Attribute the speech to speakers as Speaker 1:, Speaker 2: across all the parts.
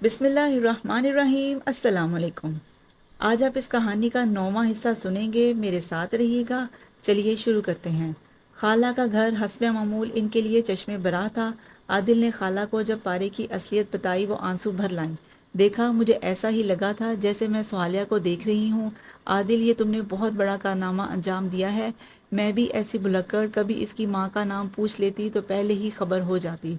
Speaker 1: بسم اللہ الرحمن الرحیم۔ السلام علیکم۔ آج آپ اس کہانی کا 9واں حصہ سنیں گے، میرے ساتھ رہیے گا۔ چلیے شروع کرتے ہیں۔ خالہ کا گھر حسب معمول ان کے لیے چشم برا تھا۔ عادل نے خالہ کو جب پارے کی اصلیت بتائی وہ آنسو بھر لائیں۔ دیکھا، مجھے ایسا ہی لگا تھا جیسے میں سہالیہ کو دیکھ رہی ہوں۔ عادل، یہ تم نے بہت بڑا کارنامہ انجام دیا ہے۔ میں بھی ایسی بھلکڑ، کبھی اس کی ماں کا نام پوچھ لیتی تو پہلے ہی خبر ہو جاتی۔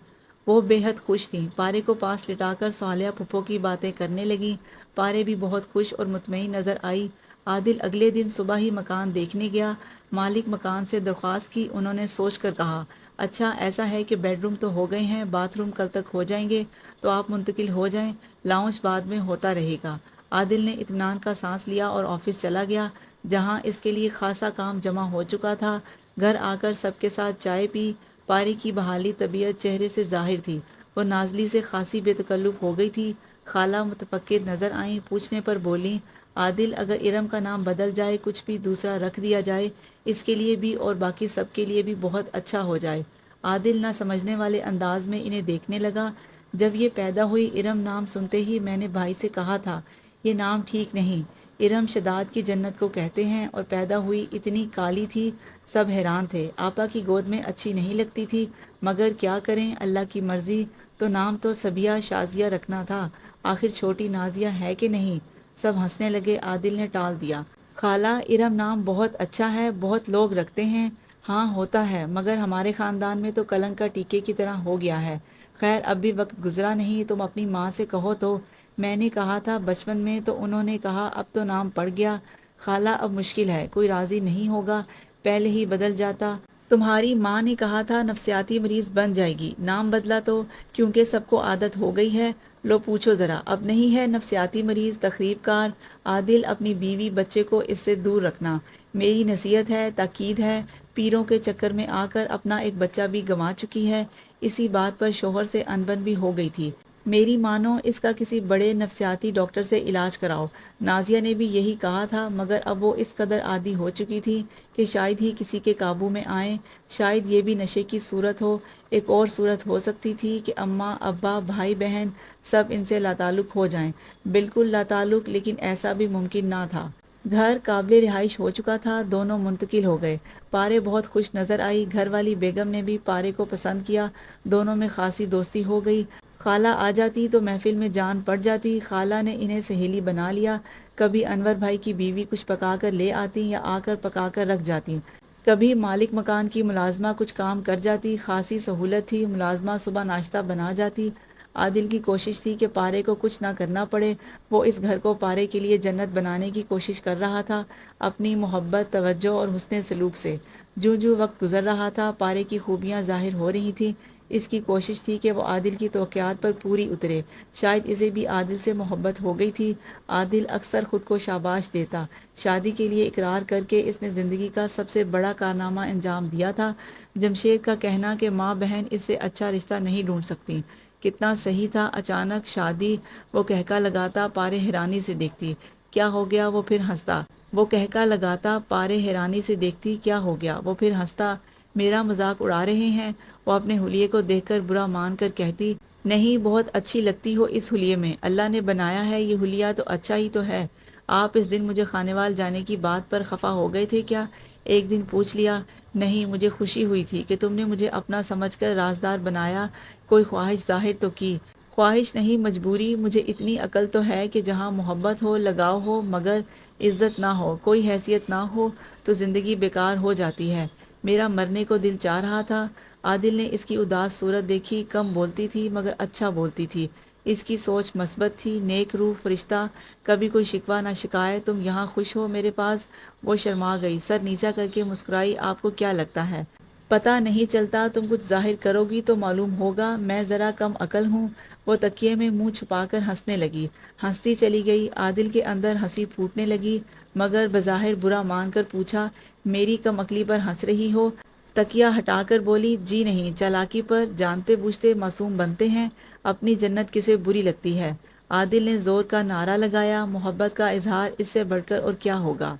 Speaker 1: وہ بے حد خوش تھیں۔ پارے کو پاس لٹا کر سہالیہ پھپھو کی باتیں کرنے لگیں۔ پارے بھی بہت خوش اور مطمئن نظر آئی۔ عادل اگلے دن صبح ہی مکان دیکھنے گیا۔ مالک مکان سے درخواست کی۔ انہوں نے سوچ کر کہا، اچھا ایسا ہے کہ بیڈ روم تو ہو گئے ہیں، باتھ روم کل تک ہو جائیں گے تو آپ منتقل ہو جائیں، لاؤنج بعد میں ہوتا رہے گا۔ عادل نے اطمینان کا سانس لیا اور آفس چلا گیا، جہاں اس کے لیے خاصا کام جمع ہو چکا تھا۔ گھر آ کر سب کے ساتھ چائے پی۔ پارے کی بحالی طبیعت چہرے سے ظاہر تھی۔ وہ نازلی سے خاصی بے تکلف ہو گئی تھی۔ خالہ متفکر نظر آئیں، پوچھنے پر بولیں، عادل اگر ارم کا نام بدل جائے، کچھ بھی دوسرا رکھ دیا جائے، اس کے لیے بھی اور باقی سب کے لیے بھی بہت اچھا ہو جائے۔ عادل نہ سمجھنے والے انداز میں انہیں دیکھنے لگا۔ جب یہ پیدا ہوئی، ارم نام سنتے ہی میں نے بھائی سے کہا تھا، یہ نام ٹھیک نہیں۔ ارم شداد کی جنت کو کہتے ہیں، اور پیدا ہوئی اتنی کالی تھی، سب حیران تھے۔ آپا کی گود میں اچھی نہیں لگتی تھی، مگر کیا کریں، اللہ کی مرضی۔ تو نام تو سبیہ شازیہ رکھنا تھا، آخر چھوٹی نازیہ ہے کہ نہیں۔ سب ہنسنے لگے۔ عادل نے ٹال دیا، خالہ ارم نام بہت اچھا ہے، بہت لوگ رکھتے ہیں۔ ہاں ہوتا ہے، مگر ہمارے خاندان میں تو کلنک کا ٹیکے کی طرح ہو گیا ہے۔ خیر اب بھی وقت گزرا نہیں، تم اپنی ماں سے کہو تو۔ میں نے کہا تھا بچپن میں، تو انہوں نے کہا اب تو نام پڑ گیا۔ خالہ اب مشکل ہے، کوئی راضی نہیں ہوگا، پہلے ہی بدل جاتا۔ تمہاری ماں نے کہا تھا نفسیاتی مریض بن جائے گی، نام بدلا تو کیونکہ سب کو عادت ہو گئی ہے۔ لو پوچھو ذرا، اب نہیں ہے نفسیاتی مریض، تخریب کار۔ عادل اپنی بیوی بچے کو اس سے دور رکھنا، میری نصیحت ہے، تاکید ہے۔ پیروں کے چکر میں آ کر اپنا ایک بچہ بھی گنوا چکی ہے، اسی بات پر شوہر سے انبن بھی ہو گئی تھی۔ میری مانو، اس کا کسی بڑے نفسیاتی ڈاکٹر سے علاج کراؤ۔ نازیہ نے بھی یہی کہا تھا، مگر اب وہ اس قدر عادی ہو چکی تھی کہ شاید ہی کسی کے قابو میں آئیں۔ شاید یہ بھی نشے کی صورت ہو۔ ایک اور صورت ہو سکتی تھی کہ اماں، ابا، بھائی بہن سب ان سے لاتعلق ہو جائیں۔ بالکل لاتعلق، لیکن ایسا بھی ممکن نہ تھا۔ گھر قابل رہائش ہو چکا تھا، دونوں منتقل ہو گئے۔ پارے بہت خوش نظر آئی۔ گھر والی بیگم نے بھی پارے کو پسند کیا، دونوں میں خاصی دوستی ہو گئی۔ خالہ آ جاتی تو محفل میں جان پڑ جاتی۔ خالہ نے انہیں سہیلی بنا لیا۔ کبھی انور بھائی کی بیوی کچھ پکا کر لے آتی یا آ کر پکا کر رکھ جاتی۔ کبھی مالک مکان کی ملازمہ کچھ کام کر جاتی، خاصی سہولت تھی، ملازمہ صبح ناشتہ بنا جاتی۔ عادل کی کوشش تھی کہ پارے کو کچھ نہ کرنا پڑے۔ وہ اس گھر کو پارے کے لیے جنت بنانے کی کوشش کر رہا تھا، اپنی محبت، توجہ اور حسن سلوک سے۔ جوں جوں وقت گزر رہا تھا، پارے کی خوبیاں ظاہر ہو رہی تھیں۔ اس کی کوشش تھی کہ وہ عادل کی توقعات پر پوری اترے۔ شاید اسے بھی عادل سے محبت ہو گئی تھی۔ عادل اکثر خود کو شاباش دیتا، شادی کے لیے اقرار کر کے اس نے زندگی کا سب سے بڑا کارنامہ انجام دیا تھا۔ جمشید کا کہنا کہ ماں بہن اس سے اچھا رشتہ نہیں ڈھونڈ سکتی، کتنا صحیح تھا۔ اچانک شادی، وہ کہکا لگاتا، پارے حیرانی سے دیکھتی، کیا ہو گیا؟ وہ پھر ہنستا۔ وہ کہکا لگاتا، پارے حیرانی سے دیکھتی، کیا ہو گیا؟ وہ پھر ہنستا۔ میرا مذاق اڑا رہے ہیں؟ وہ اپنے حلیے کو دیکھ کر برا مان کر کہتی، نہیں، بہت اچھی لگتی ہو اس حلیے میں، اللہ نے بنایا ہے یہ حلیہ تو اچھا ہی تو ہے۔ آپ اس دن مجھے خانیوال جانے کی بات پر خفا ہو گئے تھے کیا؟ ایک دن پوچھ لیا۔ نہیں، مجھے خوشی ہوئی تھی کہ تم نے مجھے اپنا سمجھ کر رازدار بنایا، کوئی خواہش ظاہر تو کی۔ خواہش نہیں، مجبوری۔ مجھے اتنی عقل تو ہے کہ جہاں محبت ہو، لگاؤ ہو، مگر عزت نہ ہو، کوئی حیثیت نہ ہو، تو زندگی بیکار ہو جاتی ہے۔ میرا مرنے کو دل چاہ رہا تھا۔ عادل نے اس کی اداس صورت دیکھی۔ کم بولتی تھی مگر اچھا بولتی تھی، اس کی سوچ مثبت تھی، نیک روح فرشتہ، کبھی کوئی شکوہ نہ شکایت۔ تم یہاں خوش ہو میرے پاس؟ وہ شرما گئی، سر نیچا کر کے مسکرائی۔ آپ کو کیا لگتا ہے پتہ نہیں چلتا؟ تم کچھ ظاہر کرو گی تو معلوم ہوگا میں ذرا کم عقل ہوں۔ وہ تکیے میں منہ چھپا کر ہنسنے لگی، ہنستی چلی گئی۔ عادل کے اندر ہنسی پھوٹنے لگی، مگر بظاہر برا مان کر پوچھا، میری کم عقلی پر ہنس رہی ہو؟ تکیہ ہٹا کر بولی، جی نہیں، چالاکی پر، جانتے بوجھتے معصوم بنتے ہیں۔ اپنی جنت کسے بری لگتی ہے؟ عادل نے زور کا نعرہ لگایا، محبت کا اظہار اس سے بڑھ کر اور کیا ہوگا؟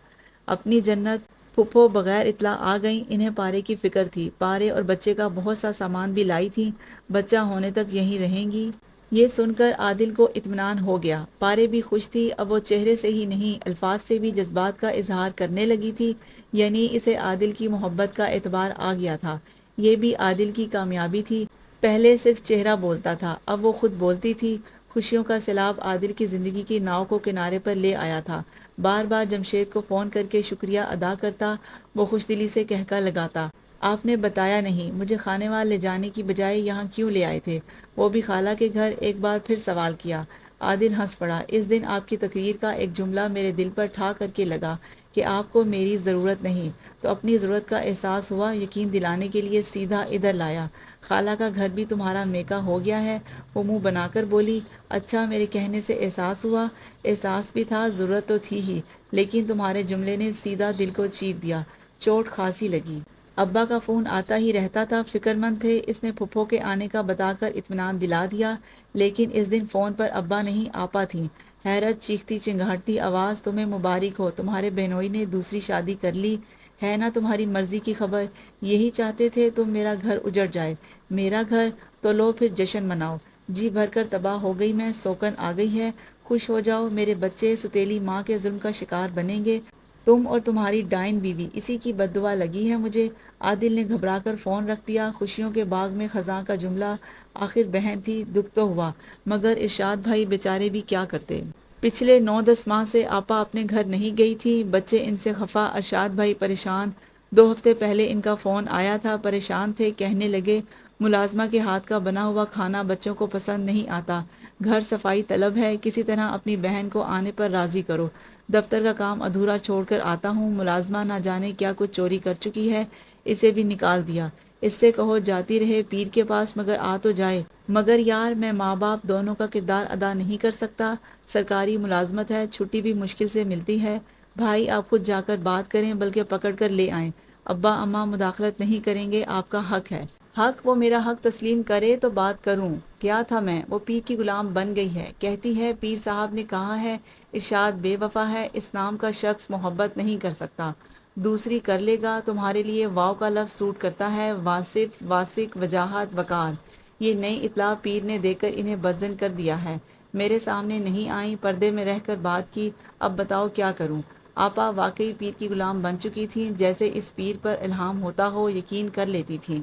Speaker 1: اپنی جنت۔ پھپھو بغیر اطلاع آ گئیں، انہیں پارے کی فکر تھی۔ پارے اور بچے کا بہت سا سامان بھی لائی تھیں۔ بچہ ہونے تک یہیں رہیں گی؟ یہ سن کر عادل کو اطمینان ہو گیا۔ پارے بھی خوش تھی، اب وہ چہرے سے ہی نہیں الفاظ سے بھی جذبات کا اظہار کرنے لگی تھی، یعنی اسے عادل کی محبت کا اعتبار آ گیا تھا۔ یہ بھی عادل کی کامیابی تھی، پہلے صرف چہرہ بولتا تھا، اب وہ خود بولتی تھی۔ خوشیوں کا سیلاب عادل کی زندگی کی ناؤ کو کنارے پر لے آیا تھا۔ بار بار جمشید کو فون کر کے شکریہ ادا کرتا، وہ خوش دلی سے کہکا لگاتا، آپ نے بتایا نہیں، مجھے خانیوال لے جانے کی بجائے یہاں کیوں لے آئے تھے؟ وہ بھی خالہ کے گھر؟ ایک بار پھر سوال کیا۔ عادل ہنس پڑا۔ اس دن آپ کی تقریر کا ایک جملہ میرے دل پر ٹھا کر کے لگا کہ آپ کو میری ضرورت نہیں، تو اپنی ضرورت کا احساس ہوا، یقین دلانے کے لیے سیدھا ادھر لایا۔ خالہ کا گھر بھی تمہارا میکا ہو گیا ہے؟ وہ منہ بنا کر بولی۔ اچھا، میرے کہنے سے احساس ہوا؟ احساس بھی تھا، ضرورت تو تھی ہی، لیکن تمہارے جملے نے سیدھا دل کو چیر دیا، چوٹ خاصی لگی۔ ابا کا فون آتا ہی رہتا تھا، فکر مند تھے، اس نے پھپھو کے آنے کا بتا کر اطمینان دلا دیا، لیکن اس دن فون پر ابا نہیں آپا تھیں۔ حیرت، چیختی چنگھاڑتی آواز، تمہیں مبارک ہو، تمہارے بہنوئی نے دوسری شادی کر لی ہے نا؟ تمہاری مرضی کی خبر، یہی چاہتے تھے تم، میرا گھر اجڑ جائے۔ میرا گھر؟ تو لو پھر جشن مناؤ، جی بھر کر تباہ ہو گئی میں، سوکن آ گئی ہے، خوش ہو جاؤ، میرے بچے ستیلی ماں کے ظلم کا شکار بنیں گے، تم اور تمہاری ڈائن بیوی، اسی کی بد دعا لگی ہے مجھے۔ عادل نے گھبرا کر فون رکھ دیا۔ خوشیوں کے باغ میں خزاں کا جملہ، آخر بہن تھی، دکھ تو ہوا، مگر ارشاد بھائی بیچارے بھی کیا کرتے؟ پچھلے 9-10 ماہ سے آپا اپنے گھر نہیں گئی تھی، بچے ان سے خفا، ارشاد بھائی پریشان۔ 2 ہفتے پہلے ان کا فون آیا تھا، پریشان تھے، کہنے لگے ملازمہ کے ہاتھ کا بنا ہوا کھانا بچوں کو پسند نہیں آتا، گھر صفائی طلب ہے، کسی طرح اپنی بہن کو آنے پر راضی کرو، دفتر کا کام ادھورا چھوڑ کر آتا ہوں، ملازمہ نہ جانے کیا کچھ چوری کر چکی ہے، اسے بھی نکال دیا، اس سے کہو جاتی رہے پیر کے پاس، مگر آ تو جائے۔ مگر یار، میں ماں باپ دونوں کا کردار ادا نہیں کر سکتا، سرکاری ملازمت ہے، چھٹی بھی مشکل سے ملتی ہے۔ بھائی آپ خود جا کر بات کریں، بلکہ پکڑ کر لے آئیں، ابا اماں مداخلت نہیں کریں گے، آپ کا حق ہے۔ حق؟ وہ میرا حق تسلیم کرے تو بات کروں، کیا تھا میں، وہ پیر کی غلام بن گئی ہے، کہتی ہے پیر صاحب نے کہا ہے ارشاد بے وفا ہے، اس نام کا شخص محبت نہیں کر سکتا، دوسری کر لے گا، تمہارے لیے واو کا لفظ سوٹ کرتا ہے، واصف، واسق، وجاہت، وقار، یہ نئی اطلاع پیر نے دے کر انہیں بدظن کر دیا ہے۔ میرے سامنے نہیں آئیں، پردے میں رہ کر بات کی، اب بتاؤ کیا کروں؟ آپا واقعی پیر کی غلام بن چکی تھیں، جیسے اس پیر پر الہام ہوتا ہو، یقین کر لیتی تھیں۔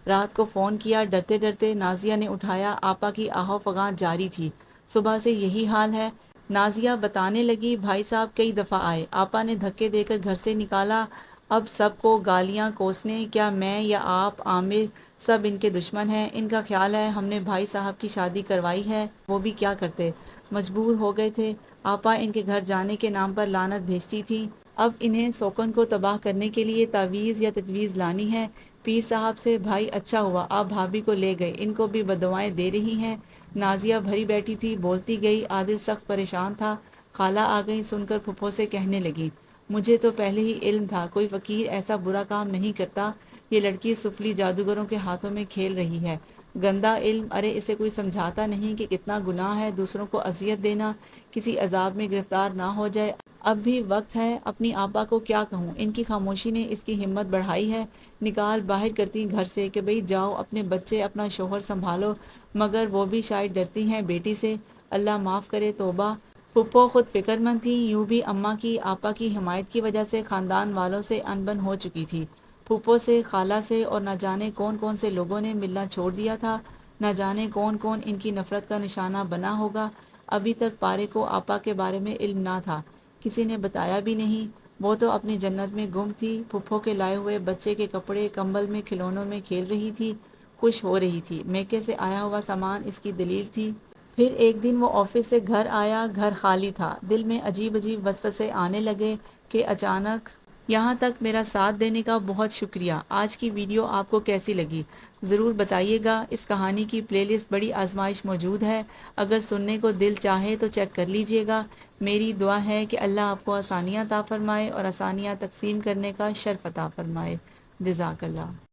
Speaker 1: رات کو فون کیا، ڈرتے ڈرتے نازیہ نے اٹھایا، آپا کی آہو فغاں جاری تھی، صبح سے یہی حال ہے۔ نازیہ بتانے لگی، بھائی صاحب کئی دفعہ آئے، آپا نے دھکے دے کر گھر سے نکالا، اب سب کو گالیاں کوسنے، کیا میں یا آپ، عامر، سب ان کے دشمن ہیں، ان کا خیال ہے ہم نے بھائی صاحب کی شادی کروائی ہے، وہ بھی کیا کرتے، مجبور ہو گئے تھے، آپا ان کے گھر جانے کے نام پر لعنت بھیجتی تھی، اب انہیں سوکن کو تباہ کرنے کے لیے تعویذ یا تجویز لانی ہے۔ پیر صاحب سے، بھائی اچھا ہوا آپ بھابھی کو لے گئے، ان کو بھی بددعائیں دے رہی ہیں۔ نازیہ بھری بیٹھی تھی، بولتی گئی، عادل سخت پریشان تھا۔ خالہ آ گئی، سن کر پھپھو سے کہنے لگی، مجھے تو پہلے ہی علم تھا، کوئی فقیر ایسا برا کام نہیں کرتا، یہ لڑکی سفلی جادوگروں کے ہاتھوں میں کھیل رہی ہے، گندا علم، ارے اسے کوئی سمجھاتا نہیں کہ کتنا گناہ ہے دوسروں کو اذیت دینا، کسی عذاب میں گرفتار نہ ہو جائے، اب بھی وقت ہے، اپنی آپا کو کیا کہوں، ان کی خاموشی نے اس کی ہمت بڑھائی ہے، نکال باہر کرتی گھر سے کہ بھئی جاؤ اپنے بچے اپنا شوہر سنبھالو، مگر وہ بھی شاید ڈرتی ہیں بیٹی سے، اللہ معاف کرے، توبہ۔ پھپھو خود فکر مند تھی، یوں بھی اماں کی، آپا کی حمایت کی وجہ سے خاندان والوں سے ان بن ہو چکی تھی، پھپھو سے، خالہ سے، اور نہ جانے کون کون سے لوگوں نے ملنا چھوڑ دیا تھا، نہ جانے کون کون ان کی نفرت کا نشانہ بنا ہوگا۔ ابھی تک پارے کو آپا کے بارے میں علم نہ تھا، کسی نے بتایا بھی نہیں، وہ تو اپنی جنت میں گم تھی، پھپھو کے لائے ہوئے بچے کے کپڑے کمبل میں کھلونوں میں کھیل رہی تھی، خوش ہو رہی تھی، میکے سے آیا ہوا سامان اس کی دلیل تھی۔ پھر ایک دن وہ آفس سے گھر آیا، گھر خالی تھا، دل میں عجیب عجیب وسوسے آنے لگے کہ اچانک۔ یہاں تک میرا ساتھ دینے کا بہت شکریہ۔ آج کی ویڈیو آپ کو کیسی لگی ضرور بتائیے گا۔ اس کہانی کی پلے لسٹ بڑی آزمائش موجود ہے، اگر سننے کو دل چاہے تو چیک کر لیجئے گا۔ میری دعا ہے کہ اللہ آپ کو آسانیاں عطا فرمائے اور آسانیاں تقسیم کرنے کا شرف عطا فرمائے۔ جزاک اللہ۔